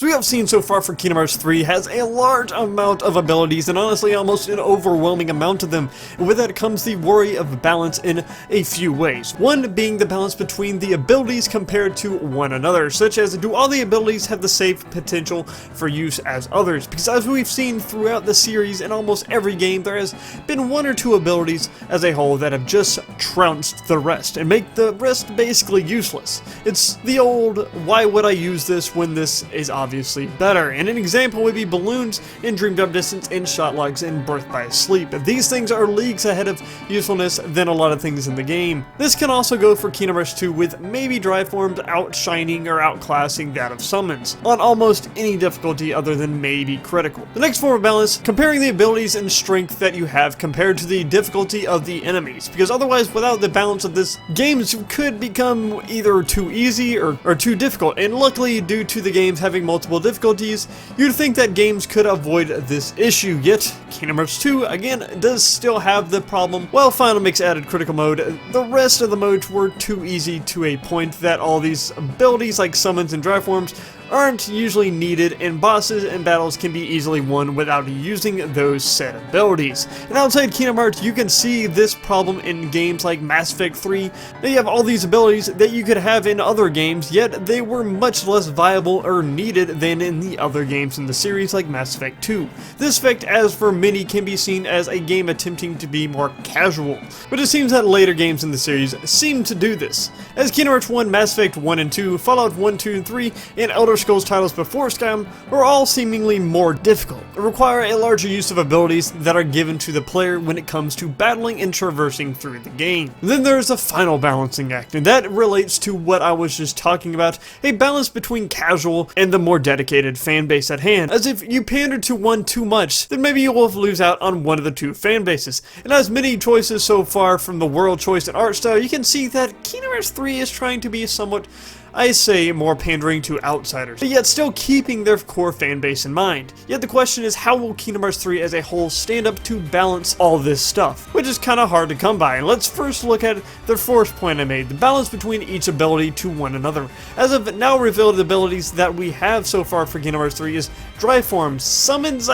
So we have seen so far for Kingdom Hearts 3 has a large amount of abilities, and honestly almost an overwhelming amount of them, and with that comes the worry of balance in a few ways. One being the balance between the abilities compared to one another, such as do all the abilities have the same potential for use as others, because as we've seen throughout the series in almost every game, there has been one or two abilities as a whole that have just trounced the rest and make the rest basically useless. It's the old, why would I use this when this is obviously better? And an example would be balloons in Dream Drop Distance and shot logs in Birth by Sleep. These things are leagues ahead of usefulness than a lot of things in the game. This can also go for Kingdom Hearts 2 with maybe drive forms outshining or outclassing that of summons on almost any difficulty other than maybe critical. The next form of balance, comparing the abilities and strength that you have compared to the difficulty of the enemies, because otherwise without the balance of this, games could become either too easy or too difficult, and luckily due to the games having multiple difficulties, you'd think that games could avoid this issue, yet Kingdom Hearts 2 again does still have the problem. While Final Mix added critical mode, the rest of the modes were too easy to a point that all these abilities like summons and drive forms aren't usually needed, and bosses and battles can be easily won without using those set abilities. And outside Kingdom Hearts, you can see this problem in games like Mass Effect 3. They have all these abilities that you could have in other games, yet they were much less viable or needed than in the other games in the series like Mass Effect 2. This effect, as for many, can be seen as a game attempting to be more casual, but it seems that later games in the series seem to do this. As Kingdom Hearts 1, Mass Effect 1 and 2, Fallout 1, 2, and 3, and Elder Scrolls titles before Skyrim were all seemingly more difficult, require a larger use of abilities that are given to the player when it comes to battling and traversing through the game. Then there's a final balancing act, and that relates to what I was just talking about, a balance between casual and the more dedicated fan base at hand, as if you pander to one too much, then maybe you will lose out on one of the two fan bases. And as many choices so far from the world choice and art style, you can see that Kingdom Hearts 3 is trying to be somewhat, I say, more pandering to outsiders, but yet still keeping their core fan base in mind. Yet the question is, how will Kingdom Hearts 3 as a whole stand up to balance all this stuff? Which is kind of hard to come by, and let's first look at the first point I made, the balance between each ability to one another. As of now revealed abilities that we have so far for Kingdom Hearts 3 is Drive Forms, Summons,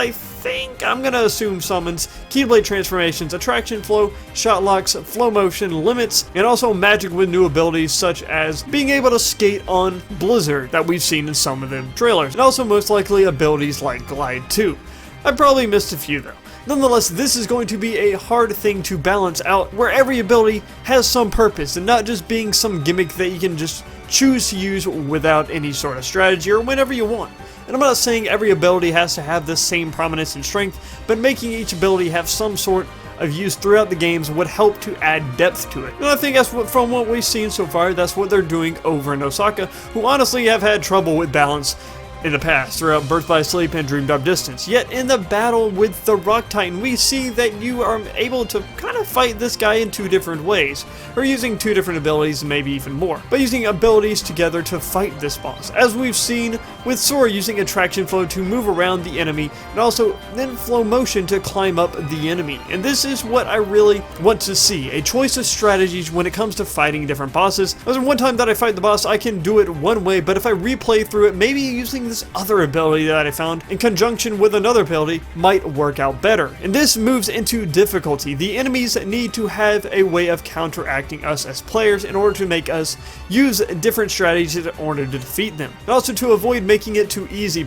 I'm gonna assume Summons, Keyblade Transformations, Attraction Flow, Shot Locks, Flow Motion, Limits, and also magic with new abilities such as being able to skate on Blizzard that we've seen in some of the trailers, and also most likely abilities like Glide 2. I probably missed a few though. Nonetheless, this is going to be a hard thing to balance out, where every ability has some purpose and not just being some gimmick that you can just choose to use without any sort of strategy or whenever you want. And I'm not saying every ability has to have the same prominence and strength, but making each ability have some sort of use throughout the games would help to add depth to it. And I think that's what, from what we've seen so far, that's what they're doing over in Osaka, who honestly have had trouble with balance in the past throughout Birth by Sleep and Dream Drop Distance. Yet in the battle with the Rock Titan, we see that you are able to kind of fight this guy in two different ways, or using two different abilities, maybe even more, but using abilities together to fight this boss, as we've seen with Sora using Attraction Flow to move around the enemy, and also then Flow Motion to climb up the enemy. And this is what I really want to see, a choice of strategies when it comes to fighting different bosses. As in one time that I fight the boss, I can do it one way, but if I replay through it, maybe using this other ability that I found in conjunction with another ability might work out better. And this moves into difficulty. The enemies need to have a way of counteracting us as players in order to make us use different strategies in order to defeat them. And also to avoid making it too easy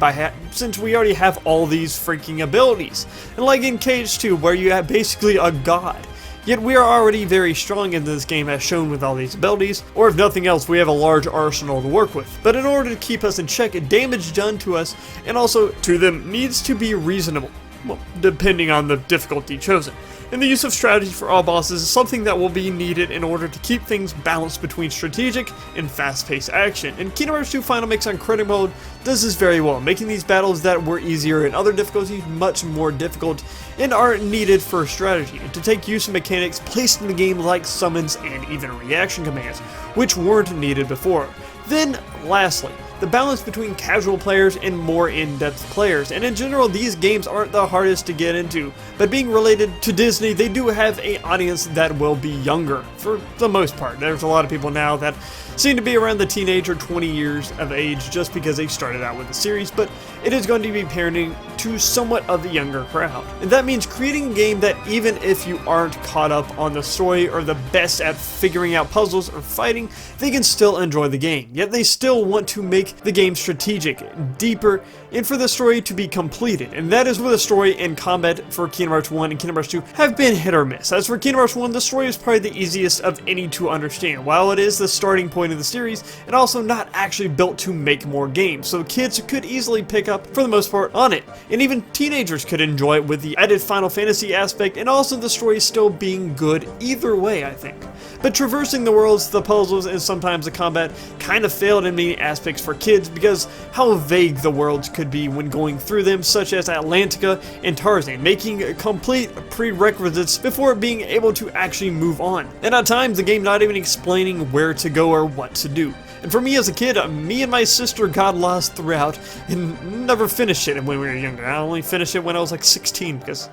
since we already have all these freaking abilities. And like in Cage 2, where you have basically a god. Yet we are already very strong in this game as shown with all these abilities, or if nothing else, we have a large arsenal to work with. But in order to keep us in check, damage done to us and also to them needs to be reasonable, well, depending on the difficulty chosen. And the use of strategy for all bosses is something that will be needed in order to keep things balanced between strategic and fast-paced action. And Kingdom Hearts 2 Final Mix on Critical Mode does this very well, making these battles that were easier in other difficulties much more difficult and are needed for strategy, and to take use of mechanics placed in the game like summons and even reaction commands, which weren't needed before. Then, lastly, the balance between casual players and more in-depth players. And in general, these games aren't the hardest to get into, but being related to Disney, they do have an audience that will be younger, for the most part. There's a lot of people now that seem to be around the teenage or 20 years of age just because they started out with the series, but it is going to be pandering to somewhat of the younger crowd. And that means creating a game that even if you aren't caught up on the story or the best at figuring out puzzles or fighting, they can still enjoy the game. Yet they still want to make the game strategic, deeper, and for the story to be completed. And that is where the story and combat for Kingdom Hearts 1 and Kingdom Hearts 2 have been hit or miss. As for Kingdom Hearts 1, the story is probably the easiest of any to understand. While it is the starting point of the series, and also not actually built to make more games, so kids could easily pick up, for the most part, on it. And even teenagers could enjoy it with the added Final Fantasy aspect, and also the story still being good either way, I think. But traversing the worlds, the puzzles, and sometimes the combat kind of failed in many aspects for kids because how vague the worlds could be when going through them, such as Atlantica and Tarzan, making complete prerequisites before being able to actually move on. And at times, the game not even explaining where to go or what to do. And for me as a kid, me and my sister got lost throughout and never finished it when we were younger. I only finished it when I was like 16 because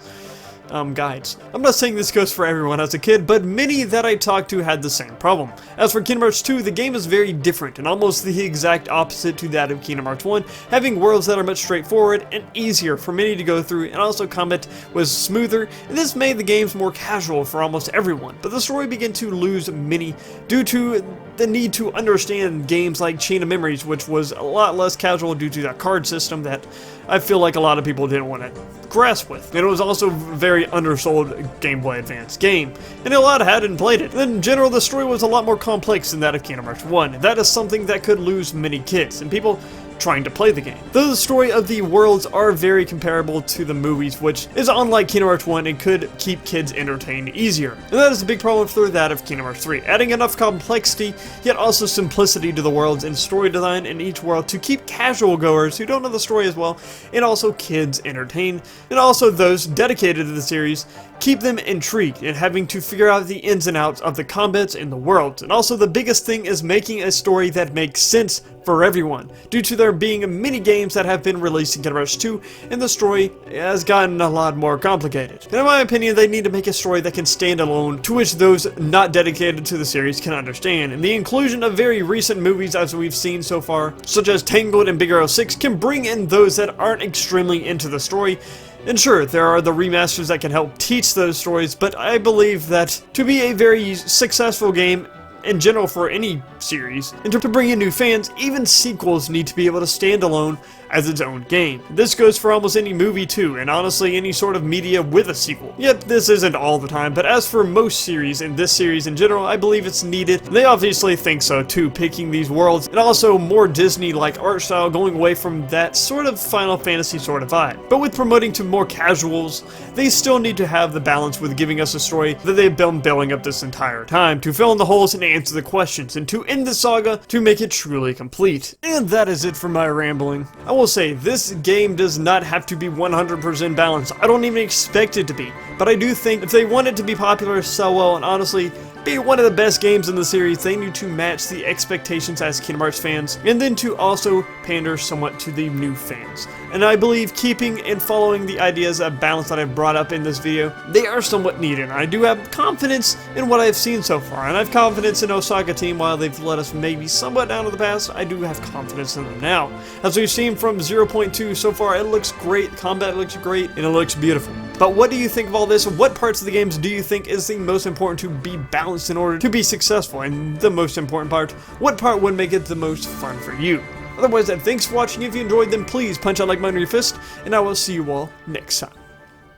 guides. I'm not saying this goes for everyone as a kid, but many that I talked to had the same problem. As for Kingdom Hearts 2, the game is very different and almost the exact opposite to that of Kingdom Hearts 1, having worlds that are much straightforward and easier for many to go through, and also combat was smoother, and this made the games more casual for almost everyone. But the story began to lose many due to the need to understand games like Chain of Memories, which was a lot less casual due to that card system that I feel like a lot of people didn't want to grasp with. And it was also a very undersold Game Boy Advance game, and a lot hadn't played it. In general, the story was a lot more complex than that of Kingdom Hearts 1. That is something that could lose many kids, and people trying to play the game. Though the story of the worlds are very comparable to the movies, which is unlike Kingdom Hearts 1 and could keep kids entertained easier. And that is a big problem for that of Kingdom Hearts 3, adding enough complexity, yet also simplicity to the worlds and story design in each world to keep casual goers who don't know the story as well, and also kids entertained, and also those dedicated to the series, keep them intrigued and having to figure out the ins and outs of the combats in the world. And also the biggest thing is making a story that makes sense for everyone, due to there being many games that have been released in Kingdom Hearts 2, and the story has gotten a lot more complicated. And in my opinion, they need to make a story that can stand alone, to which those not dedicated to the series can understand. And the inclusion of very recent movies as we've seen so far, such as Tangled and Big Hero 6, can bring in those that aren't extremely into the story. And sure, there are the remasters that can help teach those stories, but I believe that to be a very successful game in general for any series, and to bring in new fans, even sequels need to be able to stand alone as its own game. This goes for almost any movie too, and honestly any sort of media with a sequel. Yet this isn't all the time, but as for most series, and this series in general, I believe it's needed. They obviously think so too, picking these worlds, and also more Disney-like art style, going away from that sort of Final Fantasy sort of vibe. But with promoting to more casuals, they still need to have the balance with giving us a story that they've been building up this entire time, to fill in the holes and answer the questions, and to end the saga to make it truly complete. And that is it for my rambling. I will say, this game does not have to be 100% balanced. I don't even expect it to be. But I do think if they want it to be popular, sell well, and honestly be one of the best games in the series, they need to match the expectations as Kingdom Hearts fans, and then to also pander somewhat to the new fans. And I believe keeping and following the ideas of balance that I've brought up in this video, they are somewhat needed. I do have confidence in what I've seen so far, and I have confidence in Osaka team. While they've let us maybe somewhat down in the past, I do have confidence in them now. As we've seen from 0.2 so far, it looks great, combat looks great, and it looks beautiful. But what do you think of all this? What parts of the games do you think is the most important to be balanced in order to be successful? And the most important part, what part would make it the most fun for you? Otherwise, thanks for watching. If you enjoyed, then please punch out like mine with your fist, and I will see you all next time.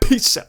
Peace out.